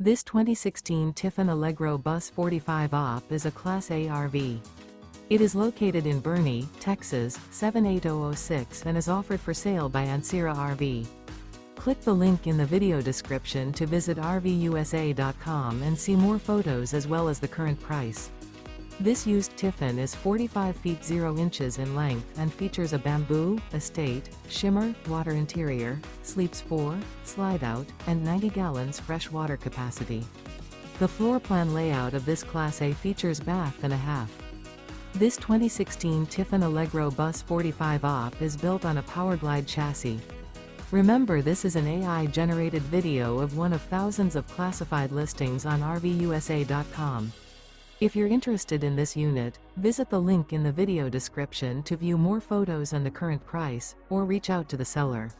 This 2016 Tiffin Allegro Bus 45 op is a Class A RV. It is located in Boerne, Texas, 78006 and is offered for sale by Ancira RV. Click the link in the video description to visit RVUSA.com and see more photos as well as the current price. This used Tiffin is 45 feet 0 inches in length and features a bamboo, estate, shimmer, water interior, sleeps 4, Slideout, and 90 gallons fresh water capacity. The floor plan layout of this Class A features bath and a half. This 2016 Tiffin Allegro Bus 45 op is built on a Powerglide chassis. Remember, this is an AI-generated video of one of thousands of classified listings on RVUSA.com. If you're interested in this unit, visit the link in the video description to view more photos and the current price, or reach out to the seller.